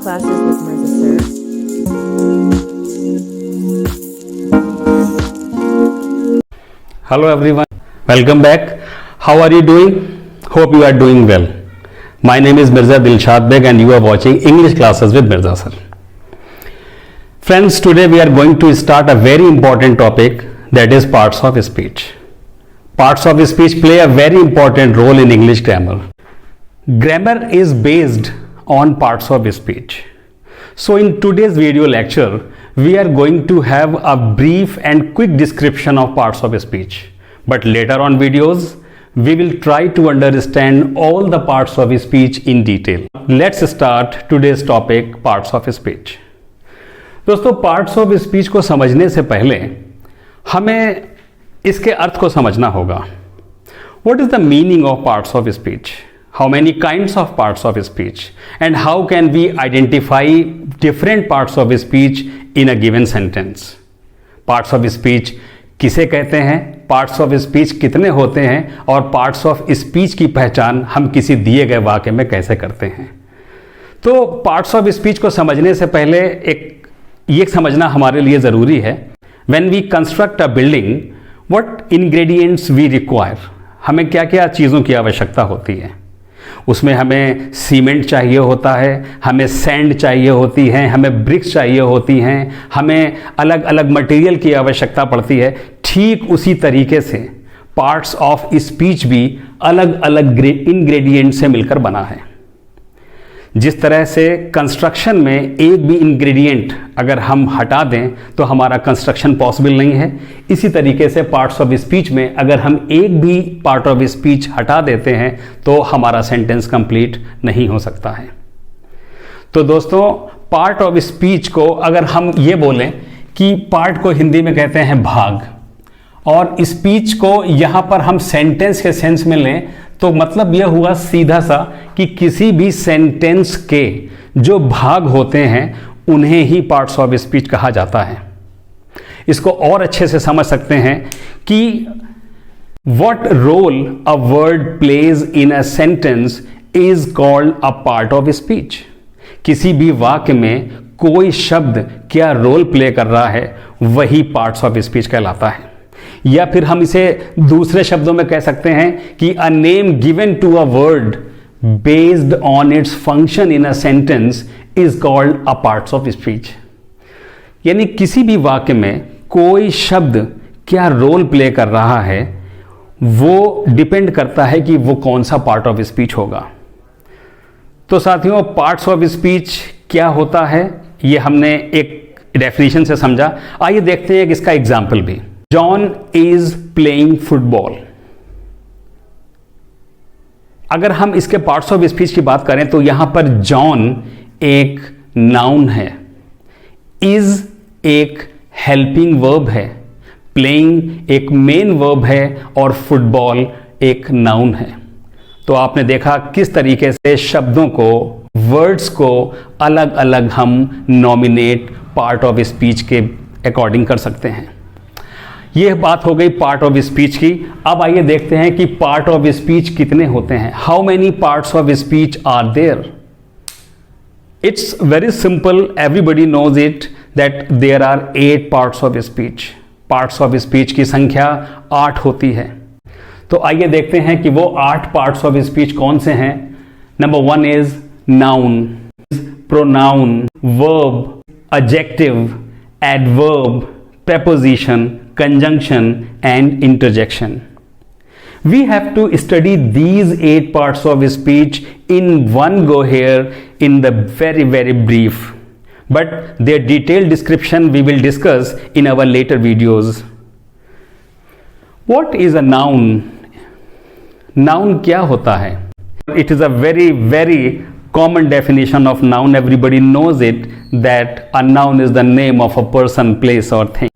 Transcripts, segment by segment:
classes with Mirza sir. Hello everyone, welcome back. How are you doing? Hope you are doing well. My name is Mirza Dilshad Beg and you are watching English classes with Mirza sir. Friends, today we are going to start a very important topic, that is parts of speech. Parts of speech play a very important role in English grammar. Grammar is based on parts of speech. So in today's video lecture, we are going to have a brief and quick description of parts of speech. But later on videos, we will try to understand all the parts of speech in detail. Let's start today's topic, parts of speech. दोस्तों, parts of speech को समझने से पहले हमें इसके अर्थ को समझना होगा. What is the meaning of parts of speech? How many kinds of parts of speech and how can we identify different parts of speech in a given sentence? Parts of speech किसे कहते हैं, parts of speech कितने होते हैं और parts of speech की पहचान हम किसी दिए गए वाक्य में कैसे करते हैं? तो पार्ट्स ऑफ स्पीच को समझने से पहले ये समझना हमारे लिए ज़रूरी है. When we construct a building, what ingredients we require, हमें क्या क्या चीज़ों की आवश्यकता होती है. उसमें हमें सीमेंट चाहिए होता है, हमें सैंड चाहिए होती है, हमें ब्रिक्स चाहिए होती हैं, हमें अलग अलग मटेरियल की आवश्यकता पड़ती है. ठीक उसी तरीके से पार्ट्स ऑफ स्पीच भी अलग अलग इंग्रेडिएंट से मिलकर बना है. जिस तरह से कंस्ट्रक्शन में एक भी इंग्रेडिएंट अगर हम हटा दें तो हमारा कंस्ट्रक्शन पॉसिबल नहीं है, इसी तरीके से पार्ट्स ऑफ स्पीच में अगर हम एक भी पार्ट ऑफ स्पीच हटा देते हैं तो हमारा सेंटेंस कंप्लीट नहीं हो सकता है. तो दोस्तों, पार्ट ऑफ स्पीच को अगर हम ये बोलें कि पार्ट को हिंदी में कहते हैं भाग, और स्पीच को यहाँ पर हम सेंटेंस के सेंस में लें तो मतलब यह हुआ सीधा सा कि किसी भी सेंटेंस के जो भाग होते हैं उन्हें ही पार्ट्स ऑफ स्पीच कहा जाता है. इसको और अच्छे से समझ सकते हैं कि what role a word plays in a sentence is called a part of speech. किसी भी वाक्य में कोई शब्द क्या रोल प्ले कर रहा है वही पार्ट्स ऑफ स्पीच कहलाता है. या फिर हम इसे दूसरे शब्दों में कह सकते हैं कि a name given to a word based on its function in a sentence is called a parts of speech. यानी किसी भी वाक्य में कोई शब्द क्या रोल प्ले कर रहा है वो डिपेंड करता है कि वो कौन सा पार्ट ऑफ स्पीच होगा. तो साथियों, पार्ट्स ऑफ स्पीच क्या होता है ये हमने एक डेफिनेशन से समझा. आइए देखते हैं कि इसका एग्जाम्पल भी. John is playing football. अगर हम इसके पार्ट्स ऑफ स्पीच की बात करें तो यहां पर जॉन एक नाउन है, इज एक हेल्पिंग वर्ब है, प्लेइंग एक मेन वर्ब है और फुटबॉल एक नाउन है. तो आपने देखा किस तरीके से शब्दों को, वर्ड्स को अलग अलग हम नॉमिनेट पार्ट ऑफ स्पीच के अकॉर्डिंग कर सकते हैं. यह बात हो गई पार्ट ऑफ स्पीच की. अब आइए देखते हैं कि पार्ट ऑफ स्पीच कितने होते हैं. How many parts of speech are there? It's very simple, everybody knows it that there are 8 parts of speech. Parts of speech की संख्या 8 होती है. तो आइए देखते हैं कि वो 8 पार्ट्स ऑफ स्पीच कौन से हैं. Number 1 is noun, pronoun, verb, adjective, adverb, preposition, conjunction and interjection. We have to study these 8 parts of speech in one go here in the very brief, but their detailed description we will discuss in our later videos. What is a noun? Noun क्या होता है? It is a very common definition of noun. Everybody knows it that a noun is the name of a person, place or thing.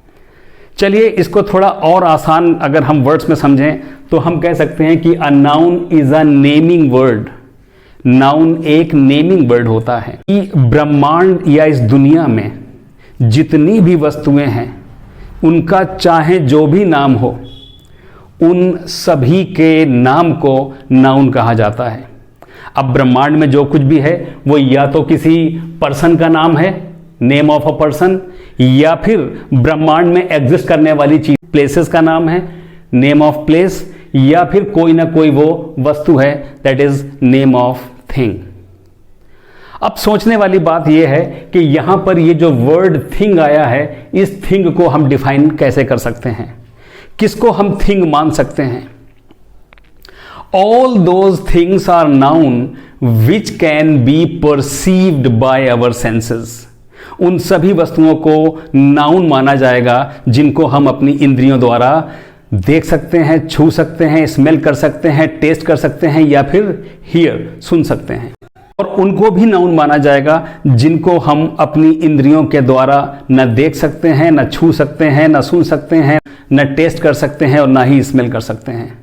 चलिए इसको थोड़ा और आसान अगर हम वर्ड्स में समझें तो हम कह सकते हैं कि a noun is a naming word. Noun एक नेमिंग वर्ड होता है कि ब्रह्मांड या इस दुनिया में जितनी भी वस्तुएं हैं उनका चाहे जो भी नाम हो, उन सभी के नाम को नाउन कहा जाता है. अब ब्रह्मांड में जो कुछ भी है वो या तो किसी पर्सन का नाम है, नेम ऑफ अ पर्सन, या फिर ब्रह्मांड में एग्जिस्ट करने वाली चीज, प्लेसेस का नाम है, नेम ऑफ प्लेस, या फिर कोई ना कोई वो वस्तु है, that is name of thing. अब सोचने वाली बात यह है कि यहां पर ये जो वर्ड थिंग आया है, इस थिंग को हम डिफाइन कैसे कर सकते हैं, किसको हम थिंग मान सकते हैं? All those things are noun which can be perceived by our senses. उन सभी वस्तुओं को नाउन माना जाएगा जिनको हम अपनी इंद्रियों द्वारा देख सकते हैं, छू सकते हैं, स्मेल कर सकते हैं, टेस्ट कर सकते हैं, या फिर हियर, सुन सकते हैं। और उनको भी नाउन माना जाएगा जिनको हम अपनी इंद्रियों के द्वारा न देख सकते हैं, न छू सकते हैं, न सुन सकते हैं, न टेस्ट कर सकते हैं, और ना ही स्मेल कर सकते हैं।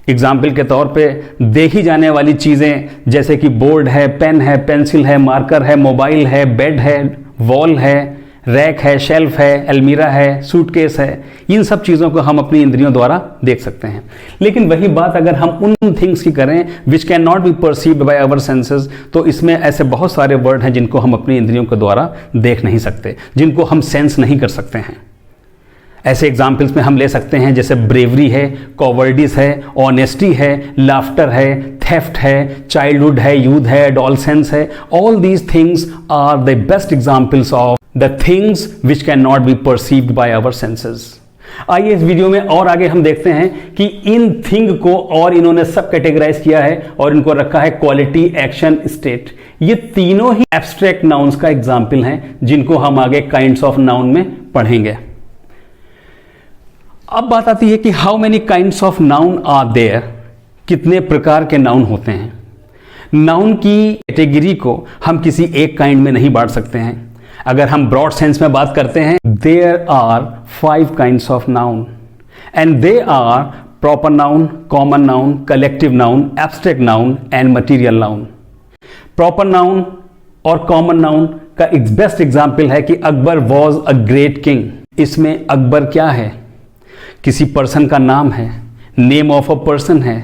एग्जाम्पल के तौर पे देखी जाने वाली चीज़ें जैसे कि बोर्ड है, पेन है, पेंसिल है, मार्कर है, मोबाइल है, बेड है, वॉल है, रैक है, शेल्फ है, अलमीरा है, सूटकेस है, इन सब चीज़ों को हम अपनी इंद्रियों द्वारा देख सकते हैं। लेकिन वही बात अगर हम उन थिंग्स की करें which can not be perceived by our senses, तो इसमें ऐसे बहुत सारे वर्ड हैं जिनको हम अपनी इंद्रियों के द्वारा देख नहीं सकते, जिनको हम सेंस नहीं कर सकते हैं। ऐसे एग्जाम्पल्स में हम ले सकते हैं जैसे ब्रेवरी है, कॉवर्डिस है, ऑनेस्टी है, लाफ्टर है, थेफ्ट है, चाइल्डहुड है, यूथ है, एडोलसेंस है। All these things are the best examples of the things which can not be perceived by our senses. आइए इस वीडियो में और आगे हम देखते हैं कि इन थिंग को और इन्होंने सब कैटेगराइज किया है और इनको रखा है क्वालिटी, एक्शन, स्टेट। ये तीनों ही एब्स्ट्रैक्ट नाउन्स का एग्जाम्पल हैं जिनको हम आगे काइंड्स ऑफ नाउन में पढ़ेंगे। अब बात आती है कि how many kinds of noun are there, कितने प्रकार के नाउन होते हैं। नाउन की कैटेगरी को हम किसी एक काइंड में नहीं बांट सकते हैं। अगर हम ब्रॉड सेंस में बात करते हैं, there are 5 kinds of noun and they are proper noun, common noun, collective noun, abstract noun and material noun. Proper noun और कॉमन नाउन का एक बेस्ट एग्जाम्पल है कि Akbar was a great king. इसमें अकबर क्या है? किसी पर्सन का नाम है, नेम ऑफ अ पर्सन है।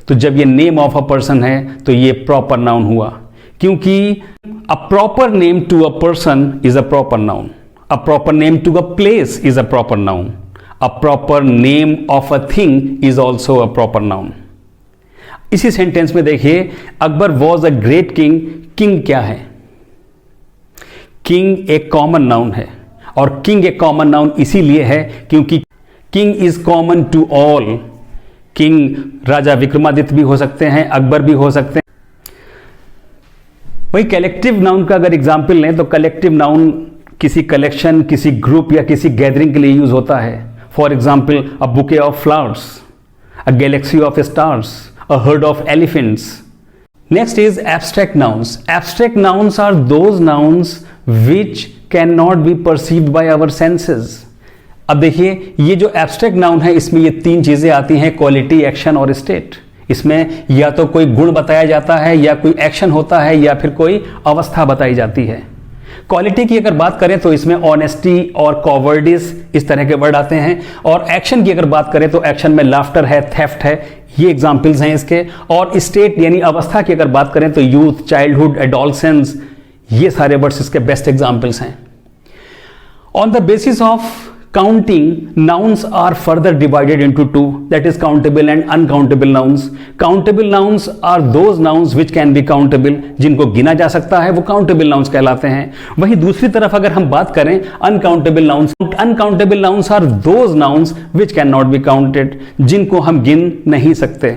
तो जब ये नेम ऑफ अ पर्सन है तो ये प्रॉपर नाउन हुआ, क्योंकि a proper name to a person is a proper noun, a proper name to a place is a proper noun, a proper name of a thing is also a proper noun. इसी sentence में देखिए, Akbar was a great king. King क्या है? King एक common noun है, और king एक common noun इसीलिए है क्योंकि king is common to all. King राजा विक्रमादित्य भी हो सकते हैं, अकबर भी हो सकते हैं। वही कलेक्टिव नाउन का अगर एग्जाम्पल लें तो कलेक्टिव नाउन किसी कलेक्शन, किसी ग्रुप या किसी गैदरिंग के लिए यूज होता है। For example, a bouquet of flowers, a galaxy of stars, a herd of elephants. Next is abstract nouns. Abstract nouns are those nouns which can not be perceived by our senses. अब देखिए, ये जो abstract noun है इसमें ये 3 चीजें आती हैं, क्वालिटी, एक्शन और स्टेट। इसमें या तो कोई गुण बताया जाता है, या कोई एक्शन होता है, या फिर कोई अवस्था बताई जाती है। क्वालिटी की अगर बात करें तो इसमें ऑनेस्टी और कॉवर्डिस इस तरह के वर्ड आते हैं, और एक्शन की अगर बात करें तो एक्शन में लाफ्टर है, थेफ्ट है, ये एग्जाम्पल्स हैं इसके। और स्टेट यानी अवस्था की अगर बात करें तो यूथ, चाइल्डहुड, एडोलसेंस, ये सारे वर्ड्स इसके बेस्ट एग्जाम्पल्स हैं। On the basis of counting, nouns are further divided into 2, that is countable and uncountable nouns. Countable nouns are those nouns which can be countable, जिनको गिना जा सकता है वो countable nouns कहलाते हैं। वहीं दूसरी तरफ अगर हम बात करें uncountable nouns are those nouns which cannot be counted, जिनको हम गिन नहीं सकते।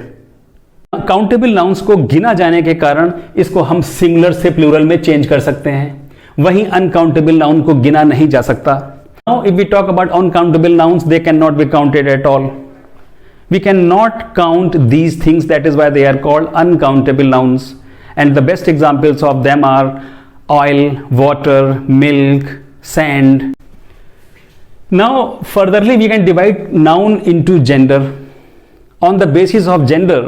काउंटेबल नाउन्स को गिना जाने के कारण इसको हम सिंगुलर से प्लूरल में चेंज कर सकते हैं, वहीं अनकाउंटेबल नाउन को गिना नहीं जा सकता। Now, if we talk about uncountable nouns, they cannot be counted at all. We cannot count these things, that is why they are called uncountable nouns. And the best examples of them are oil, water, milk, sand. Now, furtherly, we can divide noun into gender. On the basis of gender,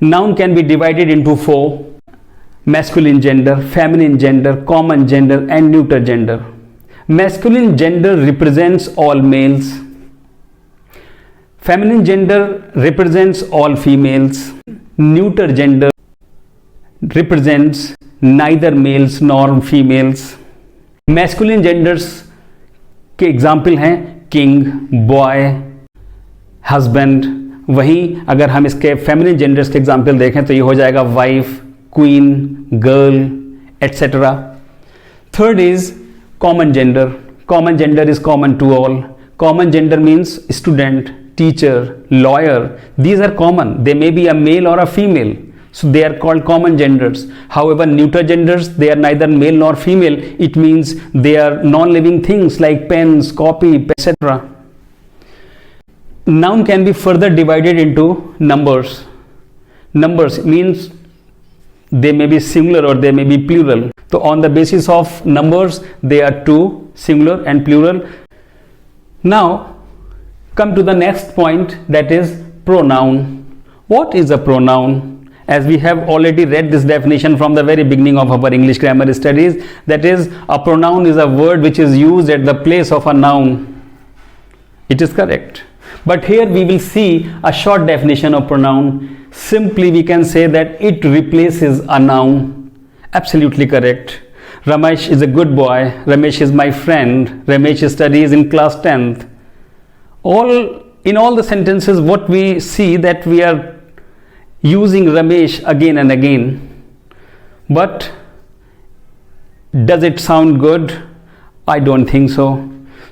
noun can be divided into 4: masculine gender, feminine gender, common gender, and neuter gender. Masculine gender represents all males, feminine gender represents all females, neuter gender represents neither males nor females. Masculine genders के example हैं king, boy, husband. वहीं अगर हम इसके feminine genders के example देखें तो ये हो जाएगा wife, queen, girl, etcetera. Third is common gender. Common gender is common to all. Common gender means student, teacher, lawyer. These are common. They may be a male or a female. So they are called common genders. However, neuter genders, they are neither male nor female. It means they are non-living things like pens, copy, etc. Noun can be further divided into numbers. Numbers means they may be singular or they may be plural. So on the basis of numbers, they are two, singular and plural. Now, come to the next point, that is pronoun. What is a pronoun? As we have already read this definition from the very beginning of our English grammar studies, that is, a pronoun is a word which is used at the place of a noun. It is correct. But here we will see a short definition of pronoun. Simply we can say that it replaces a noun. Absolutely correct. Ramesh is a good boy. Ramesh is my friend. Ramesh studies in class 10th. In all the sentences, what we see that we are using Ramesh again and again. But does it sound good? I don't think so.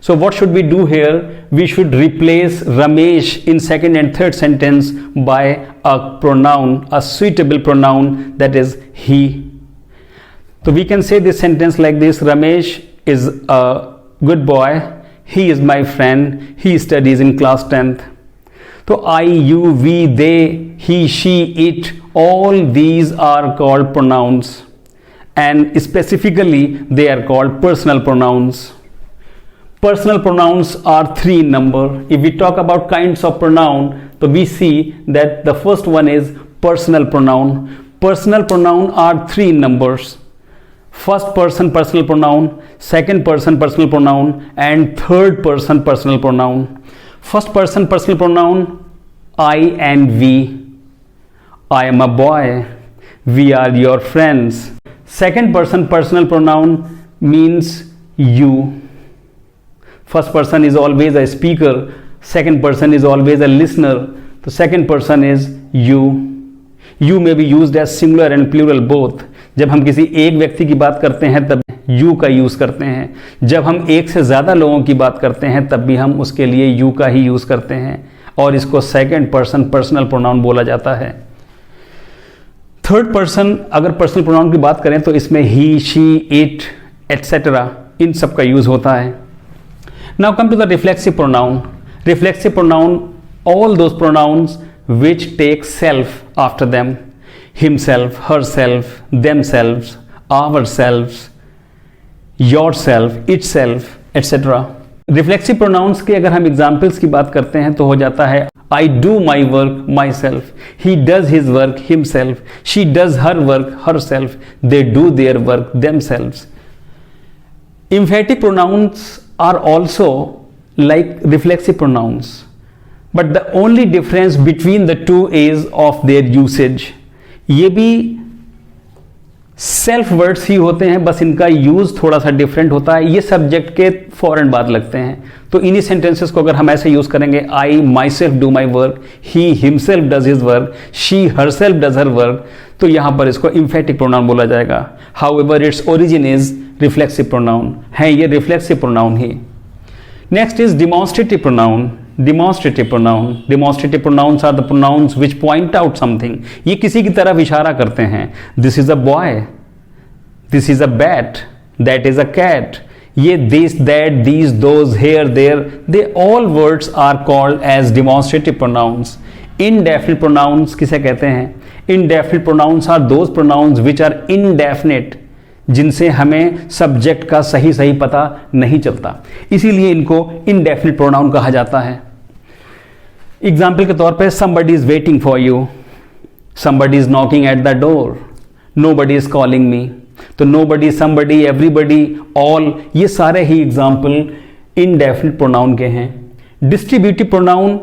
So what should we do here? We should replace Ramesh in second and third sentence by a pronoun, a suitable pronoun, that is he. So we can say this sentence like this: Ramesh is a good boy. He is my friend. He studies in class 10th. So I, you, we, they, he, she, it, all these are called pronouns, and specifically they are called personal pronouns. Personal pronouns are three in number. If we talk about kinds of pronoun, so we see that the first one is personal pronoun. Personal pronoun are three in numbers. First person personal pronoun, second person personal pronoun, and third person personal pronoun. First person personal pronoun, I and we. I am a boy. We are your friends. Second person personal pronoun means you. First person is always a speaker. Second person is always a listener. The second person is you. You may be used as singular and plural both. जब हम किसी एक व्यक्ति की बात करते हैं तब you का यूज़ करते हैं. जब हम एक से ज़्यादा लोगों की बात करते हैं तब भी हम उसके लिए you का ही यूज़ करते हैं, और इसको सेकेंड पर्सन पर्सनल प्रोनाउन बोला जाता है. थर्ड पर्सन अगर पर्सनल प्रोनाउन की बात करें तो इसमें he, she, it, etc. इन सब का यूज़ होता है. Now come to the reflexive pronoun. Reflexive pronoun, all those pronouns which take self after them. Himself, herself, themselves, ourselves, yourself, itself, etc. Reflexive pronouns के अगर हम examples की बात करते हैं तो हो जाता है I do my work myself. He does his work himself. She does her work herself. They do their work themselves. Emphatic pronouns are also like reflexive pronouns, but the only difference between the two is of their usage. ये भी self words ही होते हैं, बस इनका use थोड़ा सा different होता है. ये सब्जेक्ट के फौरन बाद लगते हैं. तो इन्हीं सेंटेंसेस को अगर हम ऐसे यूज करेंगे, I myself do my work, he himself does his work, she herself does her work, तो यहां पर इसको इम्फेटिक प्रोनाउन बोला जाएगा. However its origin is reflexive pronoun. है ये रिफ्लेक्सिव प्रोनाउन ही. Next is demonstrative pronoun. Demonstrative pronoun. Demonstrative pronouns are the pronouns which point out something. ये किसी की तरफ इशारा करते हैं. This is a boy. This is a bat. That is a cat. ये this, that, these, those, here, there, they all words are called as demonstrative pronouns. Indefinite pronouns किसे कहते हैं? Indefinite pronouns are those pronouns which are indefinite, जिनसे हमें subject का सही सही पता नहीं चलता, इसीलिए इनको इनडेफिनिट प्रोनाउन कहा जाता है. एग्जाम्पल के तौर पे somebody is waiting for you, somebody is knocking at the door, nobody is calling me. तो nobody, somebody, everybody, all, ये सारे ही एग्जाम्पल इनडेफिनिट प्रोनाउन के हैं. डिस्ट्रीब्यूटिव प्रोनाउन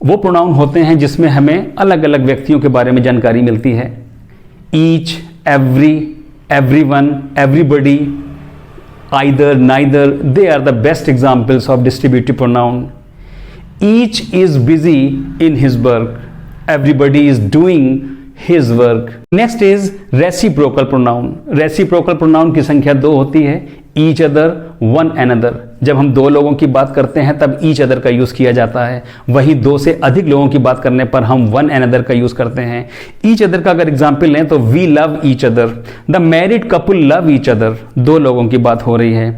वो प्रोनाउन होते हैं जिसमें हमें अलग अलग व्यक्तियों के बारे में जानकारी मिलती है. Each, every, everyone, everybody, either, neither, they are the best examples of distributive pronoun. Each is busy in his work. Everybody is doing his work. Next is reciprocal pronoun. Reciprocal pronoun की संख्या 2 होती है. Each other, one another. जब हम 2 लोगों की बात करते हैं तब each other का यूज किया जाता है. वही 2 से अधिक लोगों की बात करने पर हम one another का यूज करते हैं. Each other का अगर एग्जाम्पल लें तो we love each other. The married couple love each other. 2 लोगों की बात हो रही है.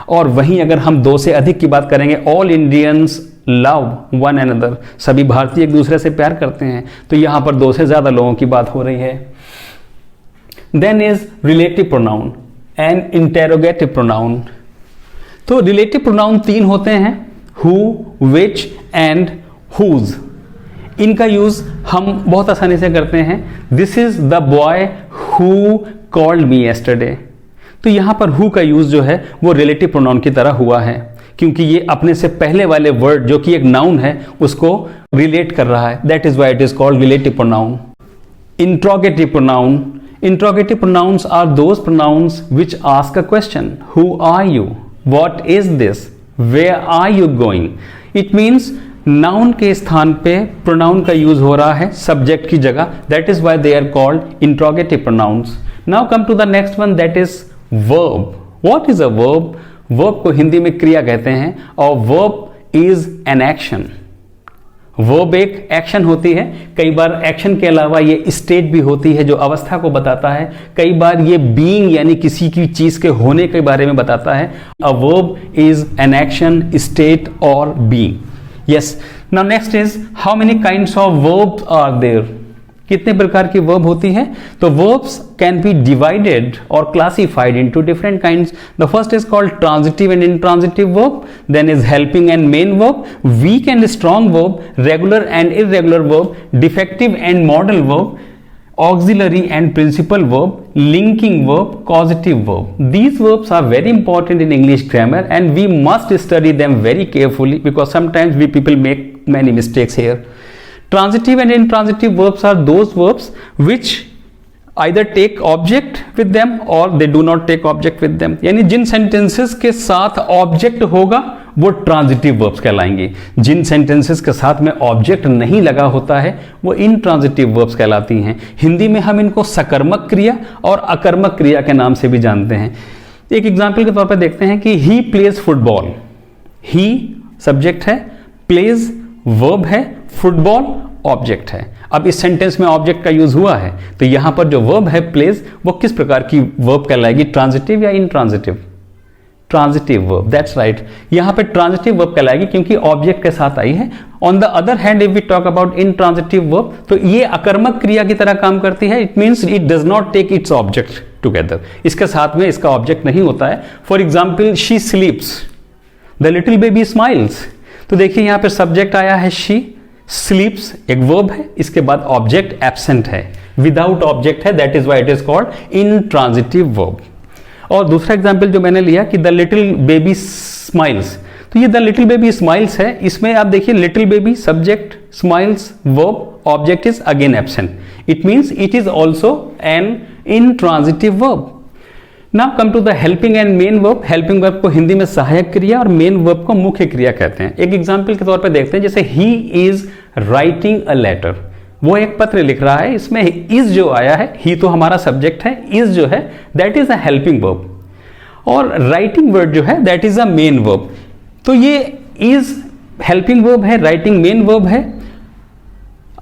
और वहीं अगर हम 2 से अधिक की बात करेंगे, all Indians love one another. सभी भारतीय एक दूसरे से प्यार करते हैं. तो यहां पर 2 से ज्यादा लोगों की बात हो रही है. Then is relative pronoun and interrogative pronoun. तो relative pronoun 3 होते हैं, who, which and whose. इनका यूज हम बहुत आसानी से करते हैं. This is the boy who called me yesterday. तो यहां पर who का यूज जो है वो relative pronoun की तरह हुआ है, क्योंकि ये अपने से पहले वाले वर्ड जो कि एक नाउन है उसको रिलेट कर रहा है. That is why it is called relative pronoun. Interrogative pronoun. Interrogative pronouns are those pronouns which ask a question. Who are you? What is this? Where are you going? It means noun के स्थान पे pronoun का use हो रहा है subject की जगह. That is why they are called interrogative pronouns. Now come to the next one, that is verb. What is a verb? Verb को हिंदी में क्रिया कहते हैं और verb is an action. Verb एक एक्शन होती है. कई बार एक्शन के अलावा ये स्टेट भी होती है जो अवस्था को बताता है. कई बार ये बीइंग यानी किसी की चीज के होने के बारे में बताता है. A verb is an action, state और being. Yes. Now next is how many kinds of verbs are there. कितने प्रकार की वर्ब होती है? तो वर्ब्स कैन बी डिवाइडेड और classified into different kinds. The first is called transitive and intransitive verb. Then is helping and main verb, weak and strong verb, regular and irregular verb, defective and modal verb, auxiliary and principal verb, linking verb, causative verb. These verbs are very important in English grammar and we must study them very carefully because sometimes we people make many mistakes here. Transitive and intransitive verbs are those verbs which either take object with them or they do not take object with them. यानी जिन sentences के साथ object होगा वो transitive verbs कहलाएंगे. जिन sentences के साथ में object नहीं लगा होता है वो इनट्रांजिटिव वर्ब्स कहलाती हैं. हिंदी में हम इनको सकर्मक क्रिया और अकर्मक क्रिया के नाम से भी जानते हैं. एक एग्जाम्पल के तौर पर देखते हैं कि he plays football. He subject है, प्लेज वर्ब है, फुटबॉल ऑब्जेक्ट है. अब इस सेंटेंस में ऑब्जेक्ट का यूज हुआ है तो यहां पर जो वर्ब है प्लेज वो किस प्रकार की वर्ब कहलाएगी, ट्रांजिटिव या intransitive? Transitive verb. That's right. यहां पे ट्रांजिटिव वर्ब कहलाएगी क्योंकि ऑब्जेक्ट के साथ आई है. On the other hand if we talk about intransitive verb तो ये अकर्मक क्रिया की तरह काम करती है. It means it does not take its object together. इसके साथ में इसका ऑब्जेक्ट नहीं होता है. For example she sleeps, the little baby smiles. तो देखिए यहां पर सब्जेक्ट आया है शी, स्लीप्स एक वर्ब है, इसके बाद ऑब्जेक्ट एब्सेंट है, विदाउट ऑब्जेक्ट है. That is why it is called intransitive verb. और दूसरा एग्जाम्पल जो मैंने लिया कि द लिटिल बेबी स्माइल्स, तो ये द लिटिल बेबी स्माइल्स है. इसमें आप देखिए little baby subject, smiles verb, object is again absent. It means it is also an intransitive verb. Now come to the helping and main verb. Helping verb को हिंदी में सहायक क्रिया और main verb को मुख्य क्रिया कहते हैं. एक एग्जाम्पल के तौर पर देखते हैं जैसे he is writing a letter. वो एक पत्र लिख रहा है. इसमें इज जो आया है, ही तो हमारा सब्जेक्ट है, इज जो है that is a helping verb और राइटिंग वर्ड जो है that is a main verb. तो ये इज हेल्पिंग वर्ब है, राइटिंग मेन वर्ब है,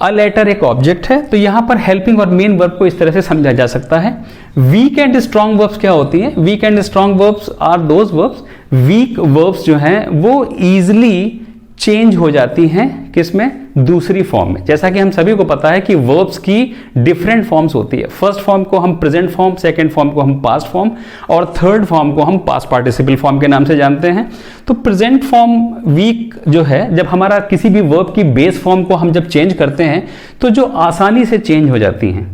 अ लेटर एक ऑब्जेक्ट है. तो यहां पर हेल्पिंग और मेन वर्ब को इस तरह से समझा जा सकता है. वीक एंड स्ट्रॉन्ग वर्ब्स क्या होती हैं? Weak and strong verbs are those verbs. Weak verbs जो हैं वो इजिली चेंज हो जाती हैं किसमें? दूसरी फॉर्म में. जैसा कि हम सभी को पता है कि वर्ब्स की डिफरेंट फॉर्म्स होती है. फर्स्ट फॉर्म को हम प्रेजेंट फॉर्म, सेकंड फॉर्म को हम पास्ट फॉर्म और थर्ड फॉर्म को हम पास्ट पार्टिसिपल फॉर्म के नाम से जानते हैं. तो प्रेजेंट फॉर्म वीक जो है, जब हमारा किसी भी वर्ब की बेस फॉर्म को हम जब चेंज करते हैं तो जो आसानी से चेंज हो जाती हैं,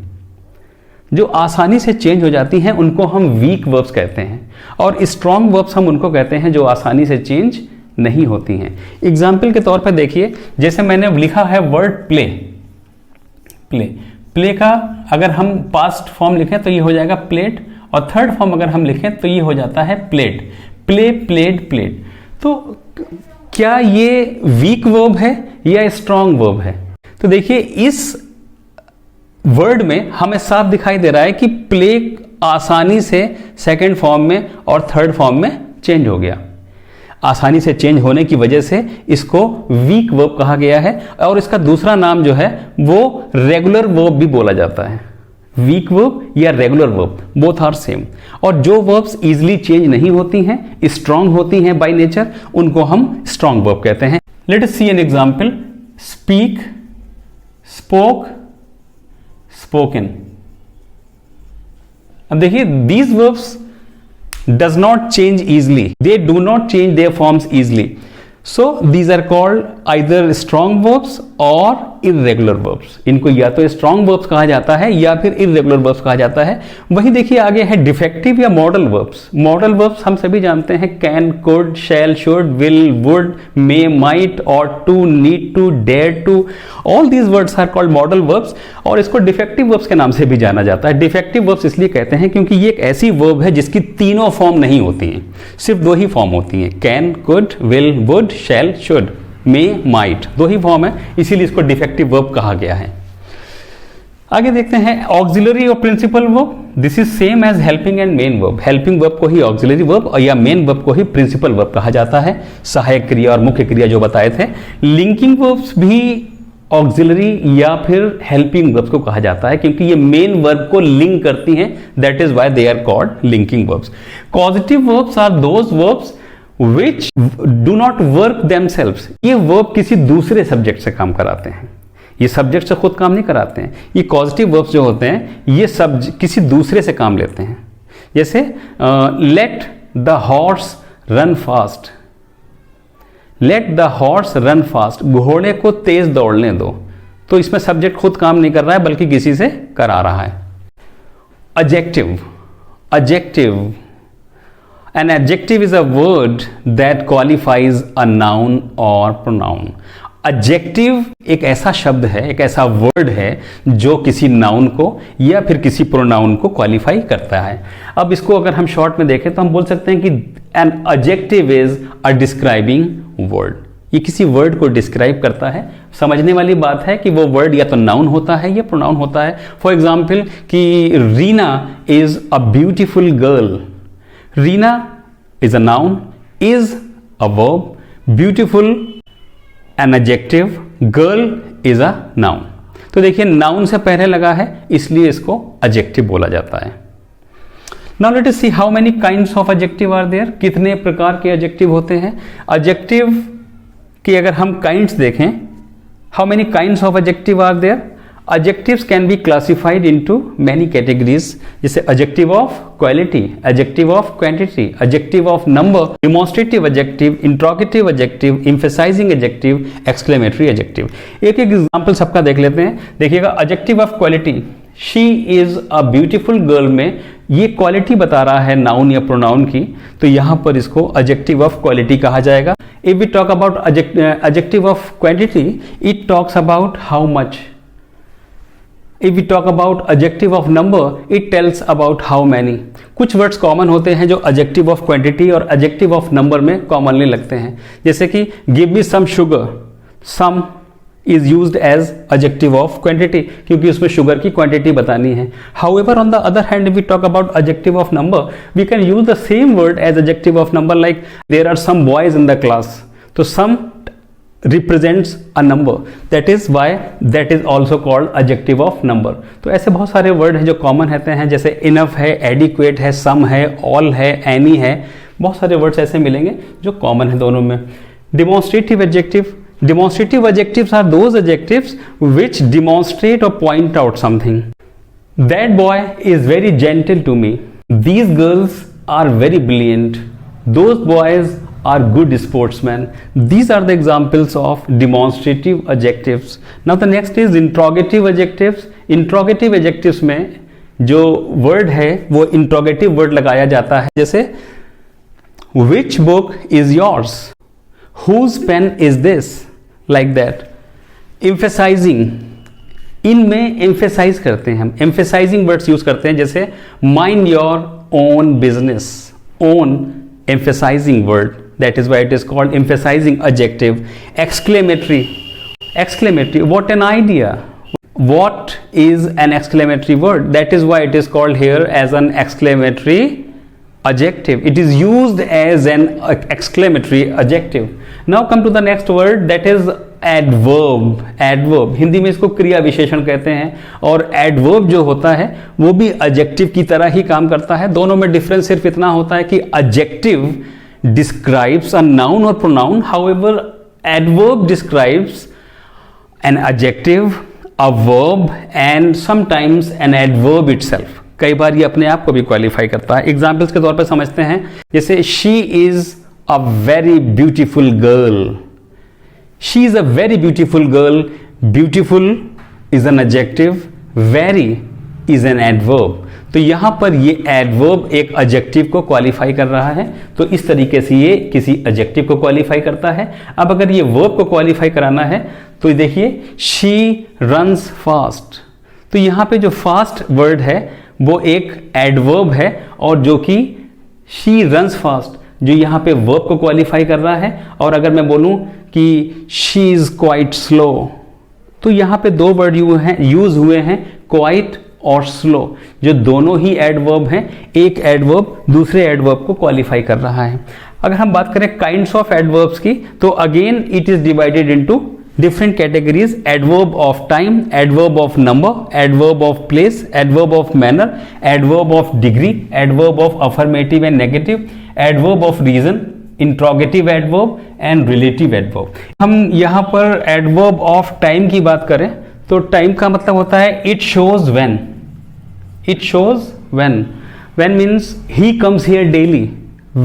जो आसानी से चेंज हो जाती हैं उनको हम वीक वर्ब्स कहते हैं. और स्ट्रॉन्ग वर्ब्स हम उनको कहते हैं जो आसानी से चेंज नहीं होती हैं. एग्जाम्पल के तौर पर देखिए जैसे मैंने लिखा है वर्ड प्ले. प्ले प्ले का अगर हम पास्ट फॉर्म लिखें तो ये हो जाएगा प्लेट, और थर्ड फॉर्म अगर हम लिखें तो ये हो जाता है प्लेट। Play, played, plate. तो क्या ये वीक वर्ब है या स्ट्रॉन्ग वर्ब है? तो देखिए इस वर्ड में हमें साफ दिखाई दे रहा है कि प्ले आसानी से सेकंड फॉर्म में और थर्ड फॉर्म में चेंज हो गया। आसानी से चेंज होने की वजह से इसको वीक वर्ब कहा गया है, और इसका दूसरा नाम जो है वो रेगुलर वर्ब भी बोला जाता है। वीक वर्ब या regular verb, both are same. और जो वर्ब्स इजीली चेंज नहीं होती हैं, स्ट्रांग होती हैं बाय नेचर, उनको हम स्ट्रांग वर्ब कहते हैं। Let us see an example. Speak, spoke, spoken. अब देखिए these verbs does not change easily, they do not change their forms easily, so these are called either strong verbs or irregular verbs। इनको या तो strong verbs कहा जाता है या फिर irregular verbs कहा जाता है। वहीं देखिए आगे है defective या modal verbs। modal verbs हम सभी जानते हैं can, could, shall, should, will, would, may, might, ought to, need to, dare to, all these words are called modal verbs, और इसको defective verbs के नाम से भी जाना जाता है। defective verbs इसलिए कहते हैं क्योंकि ये एक ऐसी verb है जिसकी तीनों फॉर्म नहीं होती हैं, सिर्फ दो ही फॉर्म होती हैं, can, could, will, would, shall, should, may, might, दो ही फॉर्म है, इसीलिए इसको डिफेक्टिव वर्ब कहा गया है। आगे देखते हैं ऑक्सिलरी और principal verb. This is same as helping and main verb. Helping verb को ही ऑक्सिलरी वर्ब या मेन वर्ब को ही प्रिंसिपल वर्ब कहा जाता है। सहायक क्रिया और मुख्य क्रिया जो बताए थे। लिंकिंग वर्ब्स भी ऑक्सिलरी या फिर हेल्पिंग वर्ब्स को कहा जाता है क्योंकि ये मेन वर्ब को लिंक करती हैं, that is why they are called linking verbs. Causative verbs are those verbs which do not work themselves। ये वर्ब किसी दूसरे सब्जेक्ट से काम कराते हैं, ये सब्जेक्ट से खुद काम नहीं कराते हैं। ये पॉजिटिव वर्ब्स जो होते हैं ये सब किसी दूसरे से काम लेते हैं। जैसे let the horse run fast, let the horse run fast, घोड़े को तेज दौड़ने दो। तो इसमें सब्जेक्ट खुद काम नहीं कर रहा है बल्कि किसी से करा रहा है। Adjective, adjective, an adjective is a word that qualifies a noun or pronoun। adjective एक ऐसा शब्द है, एक ऐसा वर्ड है जो किसी नाउन को या फिर किसी प्रोनाउन को क्वालिफाई करता है। अब इसको अगर हम शॉर्ट में देखें तो हम बोल सकते हैं कि an adjective is a describing word। ये किसी वर्ड को डिस्क्राइब करता है। समझने वाली बात है कि वो वर्ड या तो नाउन होता है या प्रोनाउन होता है। फॉर एग्जाम्पल कि Reena is a beautiful girl. Reena is a noun, is a verb, beautiful an adjective, girl is a noun। तो देखिए नाउन से पहले लगा है इसलिए इसको adjective बोला जाता है। Now let us see how many kinds of adjective are there। कितने प्रकार के adjective होते हैं। adjective की अगर हम kinds देखें, how many kinds of adjective are there। adjectives can be classified into many categories, जैसे adjective of quality, adjective of quantity, adjective of number, demonstrative adjective, interrogative adjective, emphasizing adjective, exclamatory adjective। एक एक example सबका देख लेते हैं। देखिएगा adjective of quality, she is a beautiful girl में ये क्वालिटी बता रहा है नाउन या प्रोनाउन की, तो यहां पर इसको adjective of quality कहा जाएगा। If we talk about adjective of quantity, it talks about how much। If we talk about adjective of number, it tells about how many। कुछ वर्ड्स कॉमन होते हैं जो adjective of quantity और adjective of number में commonly लगते हैं। जैसे कि give me some sugar, some is used as adjective of quantity क्योंकि उसमें शुगर की क्वांटिटी बतानी है। However, on the other hand, if we talk about adjective of number, we can use the same word as adjective of number, like there are some boys in the class। तो some represents a number, that is why that is also called adjective of number। तो ऐसे बहुत सारे word हैं जो common रहते हैं, जैसे enough है, adequate है, some है, all है, any है, बहुत सारे वर्ड्स ऐसे मिलेंगे जो कॉमन है दोनों में। demonstrative adjective, demonstrative adjectives are those adjectives which demonstrate or point out something। that boy is very gentle to me, these girls are very brilliant, those boys are good sportsmen। These are the examples of demonstrative adjectives। Now the next is interrogative adjectives। interrogative adjectives में जो word है वो interrogative word लगाया जाता है, जैसे which book is yours, whose pen is this, like that। emphasizing, इनमें emphasise करते हैं हम, एम्फेसाइजिंग वर्ड्स यूज करते हैं, जैसे mind your own business, own emphasizing word, that is why it is called emphasizing adjective. Exclamatory, exclamatory, what an idea, what is an exclamatory word, that is why it is called here as an exclamatory adjective. It is used as an exclamatory adjective. Now come to the next word, that is adverb. Adverb Hindi में इसको क्रिया विशेषण कहते हैं, और adverb जो होता है वो भी adjective की तरह ही काम करता है. दोनों में डिफरेंस सिर्फ इतना होता है कि adjective describes a noun or pronoun, however adverb describes an adjective, a verb and sometimes an adverb itself. कई बार ये अपने आप को भी क्वालिफाई करता है. एग्जाम्पल्स के तौर पे समझते हैं, जैसे she is a very beautiful girl. She is a very beautiful girl. Beautiful is an adjective, very is an adverb. तो यहां पर ये एडवर्ब एक एडजेक्टिव को क्वालिफाई कर रहा है, तो इस तरीके से ये किसी एडजेक्टिव को क्वालिफाई करता है. अब अगर ये वर्ब को क्वालिफाई कराना है तो देखिए शी रन्स फास्ट, तो यहां पे जो फास्ट वर्ड है वो एक एडवर्ब है, और जो कि शी रन्स फास्ट जो यहां पे वर्ब को क्वालिफाई कर रहा है. और अगर मैं बोलूं कि शी इज क्वाइट स्लो, तो यहां पे दो वर्ड यूज हुए हैं, क्वाइट और स्लो, जो दोनों ही एडवर्ब हैं. एक एडवर्ब दूसरे एडवर्ब को क्वालिफाई कर रहा है. अगर हम बात करें काइंड्स ऑफ एडवर्ब्स की, तो again it is divided into different categories: adverb of time, adverb of number, adverb of place, adverb of manner, adverb of degree, adverb of affirmative and negative, adverb of reason, interrogative adverb and relative adverb. हम यहाँ पर adverb of time की बात करें तो time का मतलब होता है it shows when. It shows when. When means he comes here daily.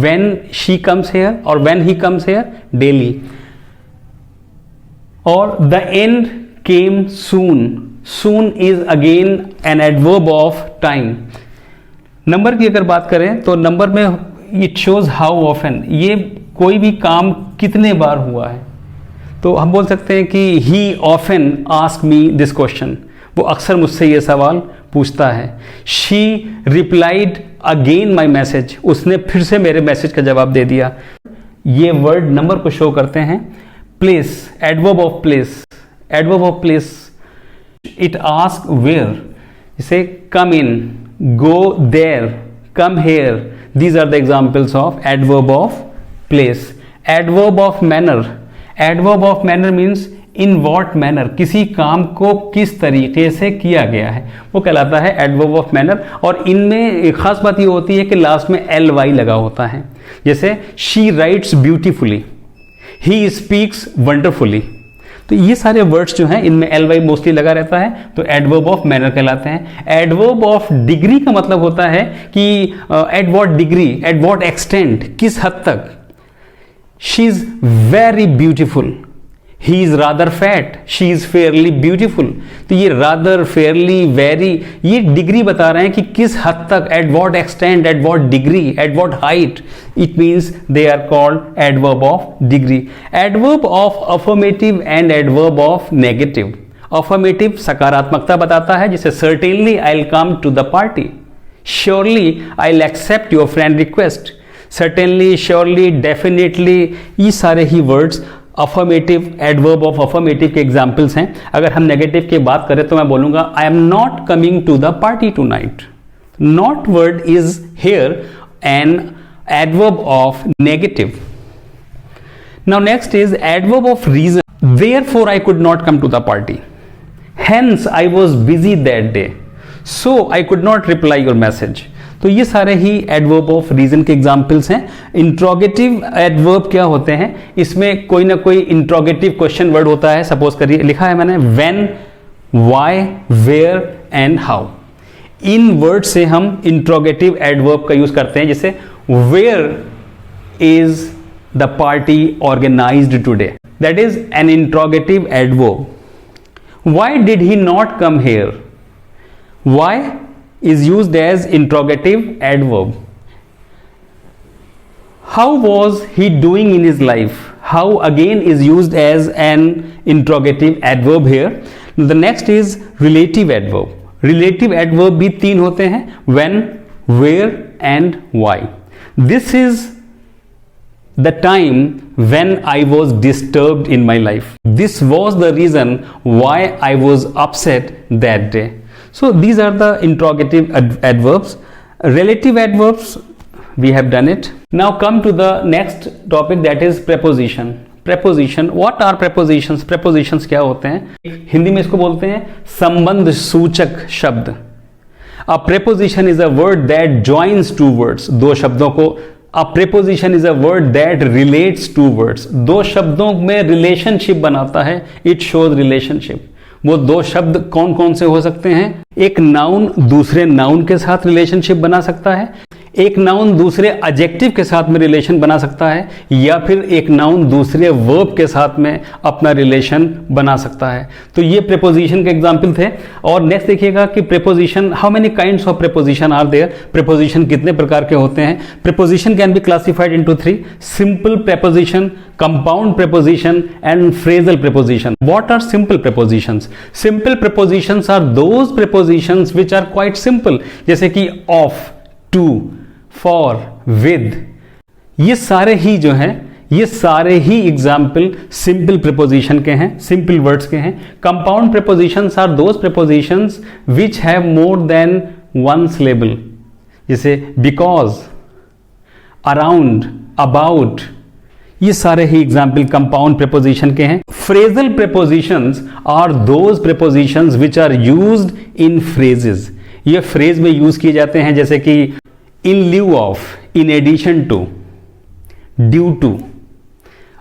When she comes here or when he comes here daily. और the end came soon. Soon is again an adverb of time. Number की अगर बात करें तो number में it shows how often, ये कोई भी काम कितने बार हुआ है. तो हम बोल सकते हैं कि he often asked me this question, वो अक्सर मुझसे ये सवाल पूछता है. She replied again my message, उसने फिर से मेरे मैसेज का जवाब दे दिया. ये वर्ड नंबर को शो करते हैं. Place, adverb of place, adverb of place, it asks where. Say come in, go there, come here. These are the examples of adverb of place. Adverb of manner, adverb of manner means in what manner, किसी काम को किस तरीके से किया गया है, वो कहलाता है adverb of manner. और इनमें एक खास बात ये होती है कि लास्ट में ly लगा होता है. जैसे she writes beautifully, he speaks wonderfully. तो ये सारे वर्ड्स जो हैं इनमें ly मोस्टली लगा रहता है, तो एडवर्ब ऑफ मैनर कहलाते हैं. एडवर्ब ऑफ डिग्री का मतलब होता है कि at what degree, at what extent, किस हद तक. She is very beautiful, he is rather fat, she is fairly beautiful. तो ये rather, fairly, very, ये डिग्री बता रहे हैं कि किस हद तक, at what extent, at what degree, at what height. It means they are called adverb of degree. Adverb of affirmative and adverb of negative. Affirmative सकारात्मकता बताता है, जैसे certainly I'll come to the party, surely I'll accept your friend request. Certainly, surely, definitely, ये सारे ही words affirmative, adverb of affirmative के examples हैं. अगर हम नेगेटिव की बात करें तो मैं बोलूंगा I am not coming to the party tonight. Not word is here an adverb of negative. Now next is adverb of reason. Therefore I could not come to the party, hence I was busy that day, so I could not reply your message. तो ये सारे ही adverb of reason के examples हैं. Interrogative adverb क्या होते हैं, इसमें कोई ना कोई इंट्रोगेटिव क्वेश्चन वर्ड होता है. सपोज करिए लिखा है मैंने when, why, where and how. इन वर्ड से हम इंट्रोगेटिव एडवर्ब का यूज करते हैं. जैसे where is the party organised today, that is an interrogative adverb. Why did he not come here, why is used as interrogative adverb. How was he doing in his life? How again is used as an interrogative adverb here. The next is relative adverb. Relative adverb भी 3 होते हैं, when, where and why. This is the time when I was disturbed in my life. This was the reason why I was upset that day. So these are the interrogative adverbs. Relative adverbs, we have done it. Now come to the next topic, that is preposition. Preposition, what are prepositions? Prepositions क्या होते हैं? हिंदी में इसको बोलते हैं संबंध सूचक शब्द. A preposition is a word that joins two words. दो शब्दों को. A preposition is a word that relates two words. दो शब्दों में रिलेशनशिप बनाता है. It shows relationship. वो दो शब्द कौन कौन से हो सकते हैं? एक नाउन दूसरे नाउन के साथ रिलेशनशिप बना सकता है, एक नाउन दूसरे एडजेक्टिव के साथ में रिलेशन बना सकता है, या फिर एक नाउन दूसरे वर्ब के साथ में अपना रिलेशन बना सकता है. तो ये प्रीपोजिशन के एग्जांपल थे. और नेक्स्ट देखिएगा कि preposition, how many kinds of preposition are there. Preposition कितने प्रकार के होते हैं? Preposition can be classified into 3: simple preposition, compound preposition and phrasal preposition. What are simple prepositions? Simple prepositions are those prepositions which are quite simple, जैसे कि of, to, for, with. ये सारे ही जो हैं, ये सारे ही एग्जाम्पल सिंपल प्रीपोजिशन के हैं, सिंपल वर्ड्स के हैं. Compound prepositions are those prepositions which have more than one syllable, जैसे बिकॉज, अराउंड, अबाउट. ये सारे ही एग्जाम्पल कंपाउंड प्रीपोजिशन के हैं. Phrasal prepositions are those prepositions which are used in phrases. ये फ्रेज में यूज किए जाते हैं, जैसे कि in lieu of, in addition to, due to.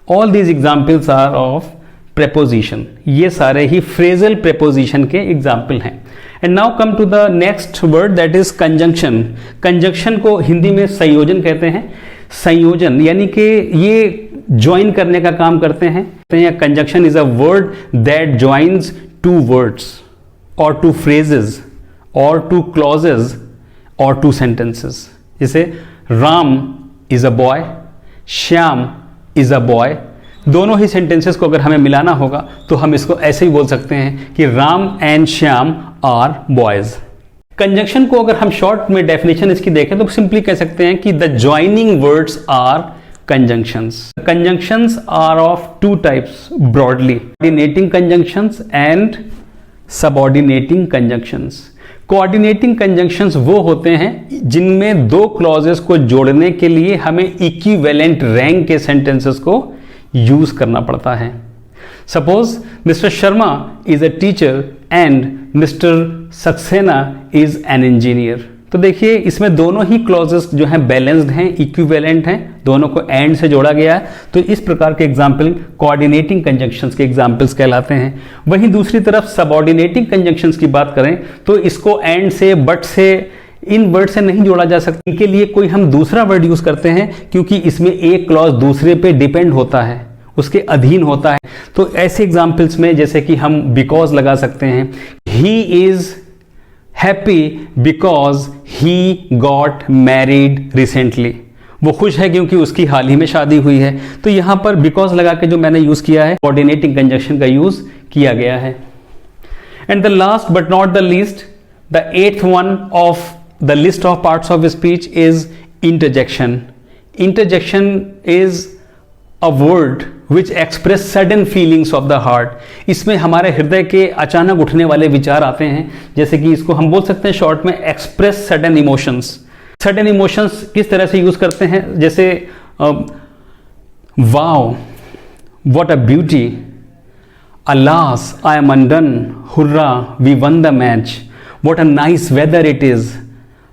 All these examples are of preposition. ये सारे ही phrasal preposition के example हैं. And now come to the next word, that is conjunction. Conjunction को हिंदी में संयोजन कहते हैं. संयोजन यानी कि ये join करने का काम करते हैं. Conjunction is a word that joins two words or two phrases or two clauses और टू सेंटेंसेस. जैसे Ram is a boy, Shyam is a boy. दोनों ही सेंटेंसेस को अगर हमें मिलाना होगा तो हम इसको ऐसे ही बोल सकते हैं कि Ram and Shyam are boys. Conjunction को अगर हम शॉर्ट में डेफिनेशन इसकी देखें तो सिंपली कह सकते हैं कि the joining words are conjunctions. Conjunctions are of two types broadly: coordinating conjunctions and subordinating conjunctions. Coordinating conjunctions वो होते हैं जिनमें दो क्लॉजेस को जोड़ने के लिए हमें इक्विवेलेंट रैंक के सेंटेंसेस को यूज करना पड़ता है. Suppose mister Sharma is a teacher and mister Saxena is an engineer. तो देखिए इसमें दोनों ही क्लॉजेस जो हैं बैलेंस्ड हैं, इक्विवेलेंट हैं, दोनों को एंड से जोड़ा गया है. तो इस प्रकार के एग्जाम्पल कोऑर्डिनेटिंग कंजंक्शंस के एग्जाम्पल्स कहलाते हैं. वहीं दूसरी तरफ सबऑर्डिनेटिंग कंजंक्शंस की बात करें तो इसको एंड से, बट से, इन वर्ड से नहीं जोड़ा जा सकता. इनके लिए कोई हम दूसरा वर्ड यूज करते हैं क्योंकि इसमें एक क्लॉज दूसरे पे डिपेंड होता है, उसके अधीन होता है. तो ऐसे एग्जाम्पल्स में जैसे कि हम बिकॉज लगा सकते हैं. He is happy because he got married recently. वो खुश है क्योंकि उसकी हाल ही में शादी हुई है. तो यहां पर बिकॉज लगा के जो मैंने यूज किया है, कोऑर्डिनेटिंग कंजंक्शन का यूज किया गया है. And the last but not the least, the eighth one of the list of parts of speech is interjection. Interjection is a word which express sudden feelings of the heart. इसमें हमारे हृदय के अचानक उठने वाले विचार आते हैं. जैसे कि इसको हम बोल सकते हैं शॉर्ट में express sudden emotions. Sudden emotions किस तरह से यूज करते हैं? जैसे wow, what a beauty, alas I am undone, hurrah we won the match, what a nice weather it is,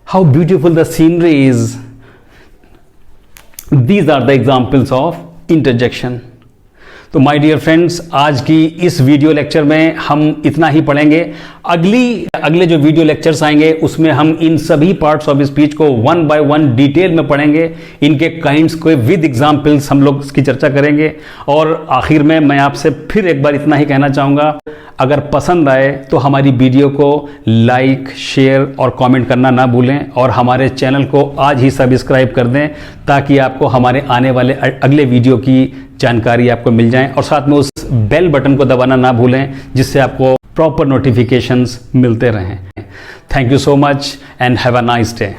how beautiful the scenery is. These are the examples of interjection. तो my dear friends, आज की इस video lecture में हम इतना ही पढ़ेंगे. अगले जो वीडियो लेक्चर्स आएंगे उसमें हम इन सभी पार्ट्स ऑफ स्पीच को वन बाय वन डिटेल में पढ़ेंगे. इनके काइंड्स को विद एग्जाम्पल्स हम लोग इसकी चर्चा करेंगे. और आखिर में मैं आपसे फिर एक बार इतना ही कहना चाहूँगा, अगर पसंद आए तो हमारी वीडियो को लाइक, शेयर और कमेंट करना ना भूलें. और हमारे चैनल को आज ही सब्सक्राइब कर दें ताकि आपको हमारे आने वाले अगले वीडियो की जानकारी आपको मिल जाए. और साथ में उस बेल बटन को दबाना ना भूलें जिससे आपको प्रॉपर नोटिफिकेशंस मिलते रहें। Thank you so much and have a nice day.